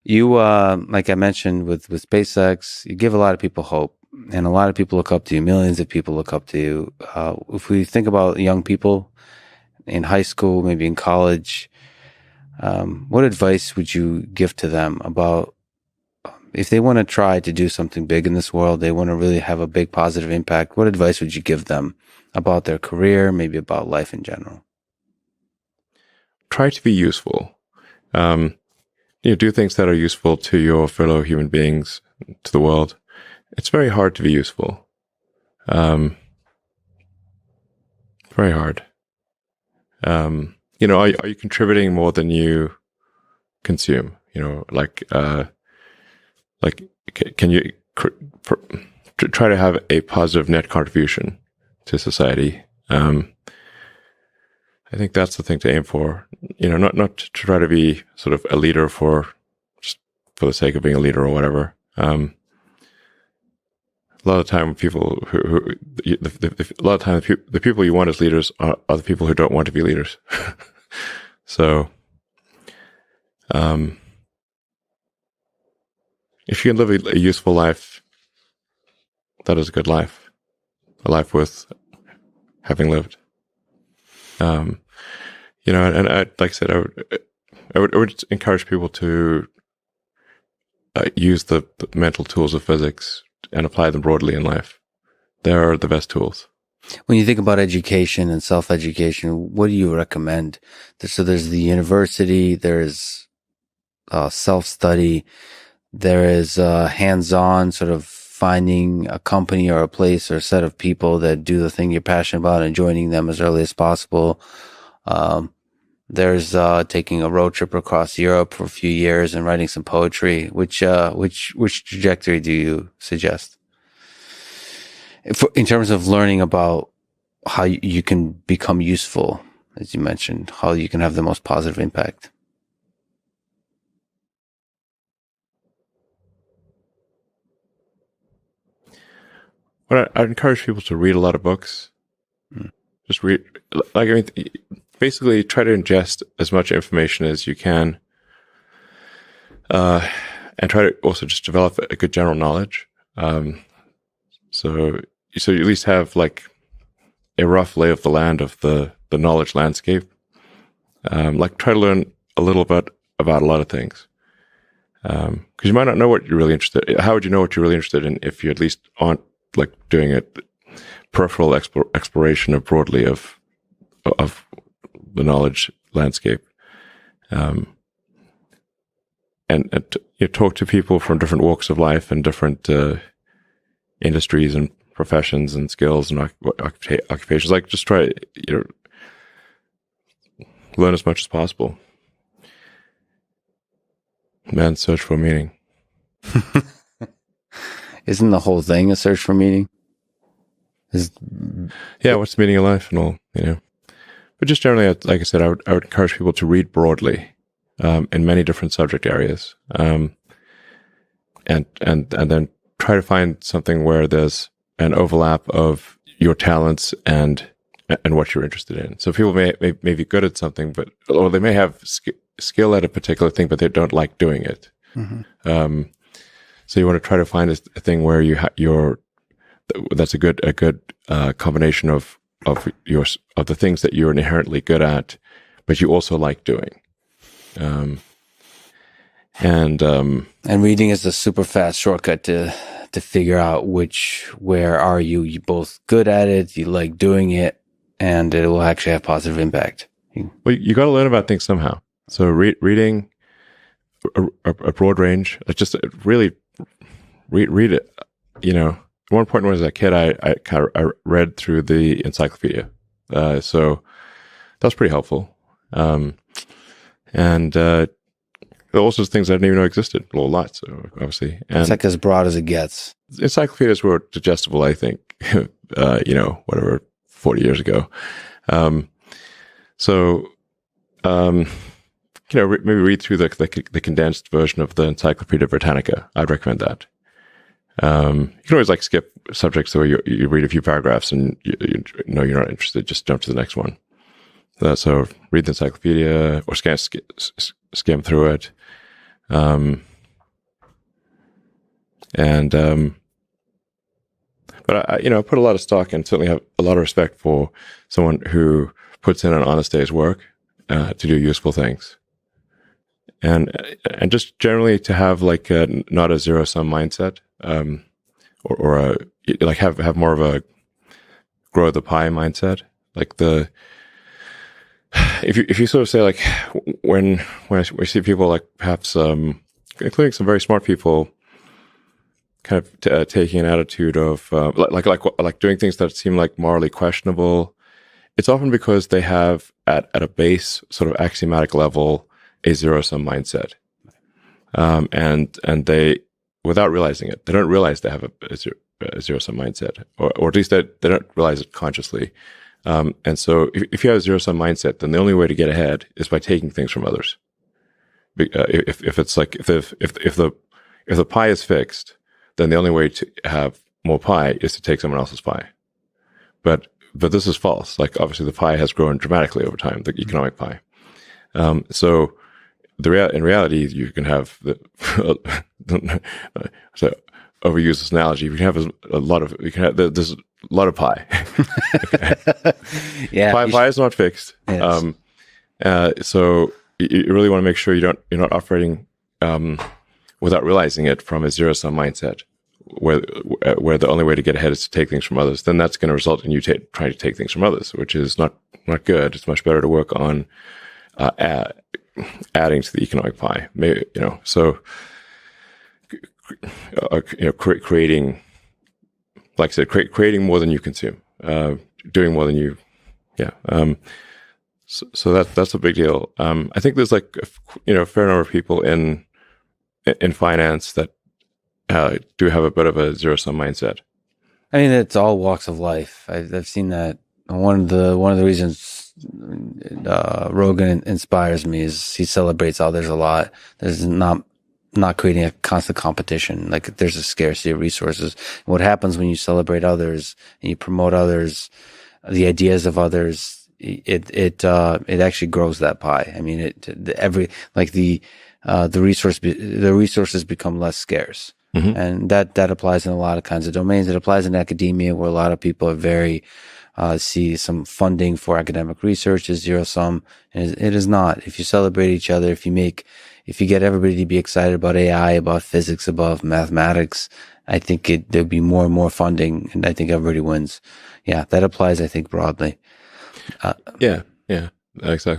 You, like I mentioned with SpaceX, you give a lot of people hope, and a lot of people look up to you. Millions of people look up to you. If we think about young people in high school, maybe in college, what advice would you give to them about if they want to try to do something big in this world, they want to really have a big positive impact? What advice would you give them about their career, maybe about life in general? Try to be useful. Do things that are useful to your fellow human beings, to the world. It's very hard to be useful. Very hard. Are you contributing more than you consume? Can you try to have a positive net contribution to society? I think that's the thing to aim for. Not to try to be sort of a leader just for the sake of being a leader or whatever. A lot of the time, the people you want as leaders are the people who don't want to be leaders. So, if you can live a useful life, that is a good life, a life worth having lived. And like I said, I would encourage people to use the mental tools of physics and apply them broadly in life. They're the best tools. When you think about education and self-education, what do you recommend? So there's the university, there's self-study, there is hands-on, sort of finding a company or a place or a set of people that do the thing you're passionate about and joining them as early as possible. There's taking a road trip across Europe for a few years and writing some poetry. Which trajectory do you suggest? In terms of learning about how you can become useful, as you mentioned, how you can have the most positive impact. Well, I'd encourage people to read a lot of books. Just read, basically try to ingest as much information as you can, and try to also just develop a good general knowledge. So you at least have like a rough lay of the land of the knowledge landscape. Try to learn a little bit about a lot of things. Because you might not know what you're really interested in. How would you know what you're really interested in if you at least aren't like doing a peripheral exploration of broadly of the knowledge landscape? And you talk to people from different walks of life and different industries and professions and skills and occupations. Like, just try, learn as much as possible. Man's search for meaning. Isn't the whole thing a search for meaning? Yeah, what's the meaning of life and all, But just generally, like I said, I would encourage people to read broadly in many different subject areas, and then try to find something where there's an overlap of your talents and what you're interested in. So people may be good at something, or they may have skill at a particular thing, but they don't like doing it. Mm-hmm. So you want to try to find a thing where that's a good combination of the things that you're inherently good at, but you also like doing. And reading is a super fast shortcut to figure out where are you both good at it, you like doing it, and it will actually have positive impact. Well, you got to learn about things somehow. So reading a broad range, just really read it. At one point when I was a kid, I read through the encyclopedia. So that was pretty helpful. And also things I didn't even know existed, a lot, so obviously. And it's like as broad as it gets. Encyclopedias were digestible, I think, 40 years ago. Maybe read through the condensed version of the Encyclopedia Britannica. I'd recommend that. You can always skip subjects where you read a few paragraphs and you know you're not interested, just jump to the next one. So read the encyclopedia or skim through it. And but I put a lot of stock and certainly have a lot of respect for someone who puts in an honest day's work to do useful things, and just generally to have like not a zero sum mindset, or like have more of a grow the pie mindset. Like if you sort of say like when we see people like perhaps including some very smart people kind of taking an attitude of like doing things that seem like morally questionable, it's often because they have at a base sort of axiomatic level a zero sum mindset, and they, without realizing it, they don't realize they have a zero sum mindset, or at least they don't realize it consciously. And so if you have a zero sum mindset, then the only way to get ahead is by taking things from others. If it's like if the pie is fixed, then the only way to have more pie is to take someone else's pie. But this is false. Like obviously the pie has grown dramatically over time, the economic pie. So in reality, you can have so overuse this analogy. You can have there's a lot of pie. Yeah, pie is not fixed. Yes. So you really want to make sure you're not operating without realizing it from a zero sum mindset, where the only way to get ahead is to take things from others. Then that's going to result in you trying to take things from others, which is not good. It's much better to work on adding to the economic pie. Maybe, so creating, like I said, creating more than you consume, doing more than you, So that's a big deal. I think there's like a fair number of people in finance that do have a bit of a zero sum mindset. I mean, it's all walks of life. I've seen that. One of the reasons Rogan inspires me is he celebrates others a lot. There's not creating a constant competition. Like there's a scarcity of resources. And what happens when you celebrate others and you promote others, the ideas of others, it actually grows that pie. I mean, the resources become less scarce. Mm-hmm. And that applies in a lot of kinds of domains. It applies in academia, where a lot of people are very see some funding for academic research is zero sum. And it is not. If you celebrate each other, if you get everybody to be excited about AI, about physics, about mathematics, I think there'll be more and more funding, and I think everybody wins. Yeah, that applies, I think, broadly. Yeah, exactly.